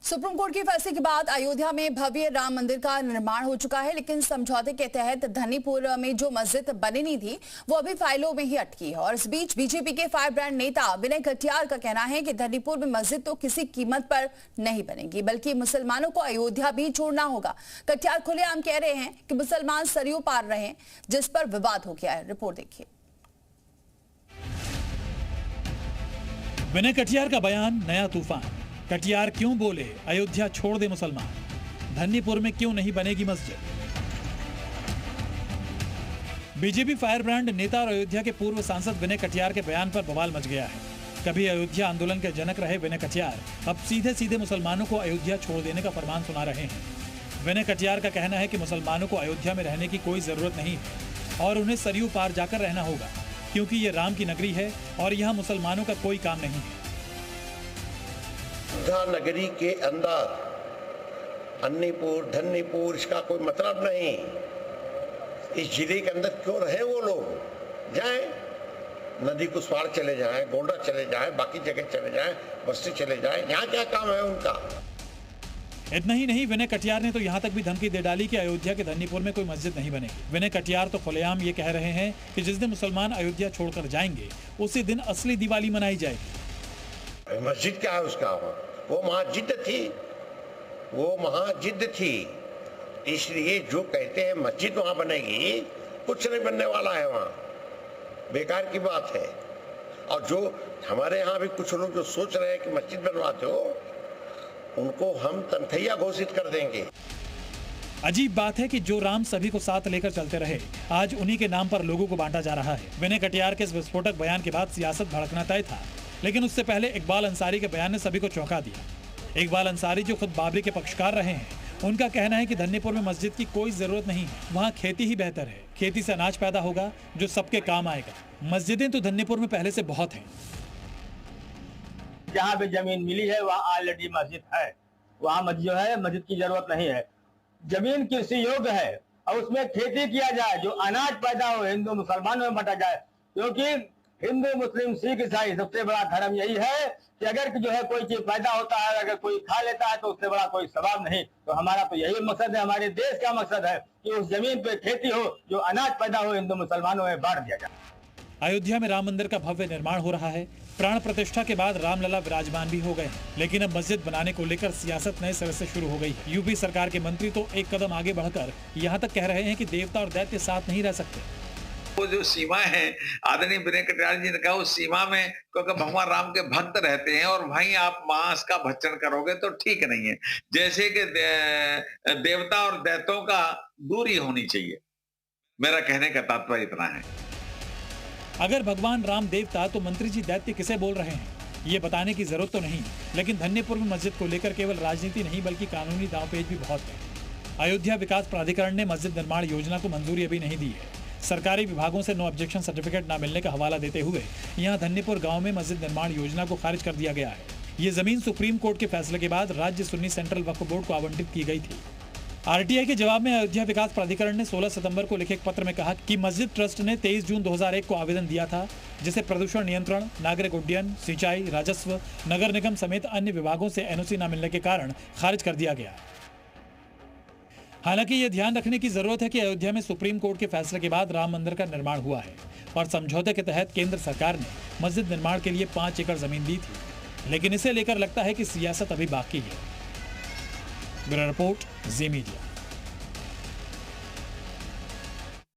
Supreme court के फैसले के बाद अयोध्या में भव्य राम मंदिर का निर्माण हो चुका है, लेकिन समझौते के तहत धन्नीपुर में जो मस्जिद बनी नहीं थी वो अभी फाइलों में ही अटकी है। और इस बीच बीजेपी के फायर ब्रांड नेता विनय कटियार का कहना है कि धन्नीपुर में मस्जिद तो किसी कीमत पर नहीं बनेगी, बल्कि मुसलमानों को अयोध्या भी छोड़ना होगा। कटियार खुलेआम कह रहे हैं कि मुसलमान सरयू पार रहे हैं, जिस पर विवाद हो गया है। रिपोर्ट देखिए। विनय कटियार का बयान नया तूफान। कटियार क्यों बोले अयोध्या छोड़ दे मुसलमान, धन्नीपुर में क्यों नहीं बनेगी मस्जिद। बीजेपी फायर ब्रांड नेता और अयोध्या के पूर्व सांसद विनय कटियार के बयान पर बवाल मच गया है। कभी अयोध्या आंदोलन के जनक रहे विनय कटियार अब सीधे सीधे मुसलमानों को अयोध्या छोड़ देने का फरमान सुना रहे हैं। विनय कटियार का कहना है कि मुसलमानों को अयोध्या में रहने की कोई जरूरत नहीं है और उन्हें सरयू पार जाकर रहना होगा, क्योंकि ये राम की नगरी है और यहाँ मुसलमानों का कोई काम नहीं है। अयोध्या नगरी के अंदर अन्नीपुर धन्नीपुर इसका कोई मतलब नहीं। इस जिले के अंदर क्यों रहे वो लोग, जाएं नदी कुछ पार चले जाएं, गोंडा चले जाएं, बाकी जगह चले जाएं, बस्ती चले जाएं, यहाँ क्या काम है उनका। इतना ही नहीं, विनय कटियार ने तो यहाँ तक भी धमकी दे डाली कि अयोध्या के धन्नीपुर में कोई मस्जिद नहीं बनेगी। विनय कटियार तो खुलेआम ये कह रहे हैं कि जिस दिन मुसलमान अयोध्या छोड़कर जाएंगे उसी दिन असली दिवाली मनाई जाएगी। मस्जिद क्या है उसका, वो महाजिद थी, वो महाजिद थी। इसलिए जो कहते हैं मस्जिद वहां बनेगी, कुछ नहीं बनने वाला है, वहां बेकार की बात है। और जो हमारे यहाँ भी कुछ लोग जो सोच रहे हैं कि मस्जिद बनवाते हो, उनको हम तनखैया घोषित कर देंगे। अजीब बात है कि जो राम सभी को साथ लेकर चलते रहे, आज उन्हीं के नाम पर लोगों को बांटा जा रहा है। विनय कटियार के इस विस्फोटक बयान के बाद सियासत भड़कना तय था, लेकिन उससे पहले इकबाल अंसारी के बयान ने सभी को चौंका दिया। इकबाल अंसारी जो खुद बाबरी के पक्षकार रहे हैं, उनका कहना है कि धन्नीपुर में मस्जिद की कोई जरूरत नहीं है, वहाँ खेती ही बेहतर है। खेती से अनाज पैदा होगा जो सबके काम आएगा। मस्जिदें तो धन्नीपुर में पहले से बहुत हैं। जहाँ भी जमीन मिली है वहाँ ऑलरेडी मस्जिद है, वहाँ जो है मस्जिद की जरूरत नहीं है। जमीन कृषि योग्य है और उसमें खेती किया जाए, जो अनाज पैदा हो हिंदू मुसलमानों में बंटा जाए, क्योंकि हिंदू मुस्लिम सिख ईसाई सबसे बड़ा धर्म यही है कि अगर जो है कोई चीज पैदा होता है, अगर कोई खा लेता है तो उससे बड़ा कोई सवाब नहीं। तो हमारा तो यही मकसद है, हमारे देश का मकसद है कि उस जमीन पे खेती हो, जो अनाज पैदा हो हिंदू मुसलमानों में बांट दिया जाए। अयोध्या में राम मंदिर का भव्य निर्माण हो रहा है। प्राण प्रतिष्ठा के बाद रामलला विराजमान भी हो गए, लेकिन अब मस्जिद बनाने को लेकर सियासत नए सिरे से शुरू हो गई है। यूपी सरकार के मंत्री तो एक कदम आगे बढ़कर यहाँ तक कह रहे हैं कि देवता और दैत्य साथ नहीं रह सकते। वो जो सीमा है, आदरणीय विनय कटियार जी ने कहा, उस सीमा में क्योंकि भगवान राम के भक्त रहते हैं और वहीं आप मांस का भक्षण करोगे तो ठीक नहीं है। जैसे कि देवता और दैत्यों का दूरी होनी चाहिए। मेरा कहने का तात्पर्य इतना है। अगर भगवान राम देवता तो मंत्री जी दैत्य किसे बोल रहे हैं, ये बताने की जरूरत तो नहीं। लेकिन धन्नीपुर में मस्जिद को लेकर केवल राजनीति नहीं बल्कि कानूनी दांवपेच भी बहुत है। अयोध्या विकास प्राधिकरण ने मस्जिद निर्माण योजना को मंजूरी अभी नहीं दी है। सरकारी विभागों से नो ऑब्जेक्शन सर्टिफिकेट न मिलने का हवाला देते हुए यहां धन्नीपुर गांव में मस्जिद निर्माण योजना को खारिज कर दिया गया है। ये जमीन सुप्रीम कोर्ट के फैसले के बाद राज्य सुन्नी सेंट्रल वक्फ बोर्ड को आवंटित की गई थी। आरटीआई के जवाब में अयोध्या विकास प्राधिकरण ने 16 सितंबर को लिखे एक पत्र में कहा कि मस्जिद ट्रस्ट ने 23 जून 2001 को आवेदन दिया था, जिसे प्रदूषण नियंत्रण, नागरिक उड्डयन, सिंचाई, राजस्व, नगर निगम समेत अन्य विभागों से एनओसी न मिलने के कारण खारिज कर दिया गया। हालांकि यह ध्यान रखने की जरूरत है कि अयोध्या में सुप्रीम कोर्ट के फैसले के बाद राम मंदिर का निर्माण हुआ है और समझौते के तहत केंद्र सरकार ने मस्जिद निर्माण के लिए 5 एकड़ जमीन दी थी, लेकिन इसे लेकर लगता है कि सियासत अभी बाकी है। ब्यूरो रिपोर्ट, जी मीडिया।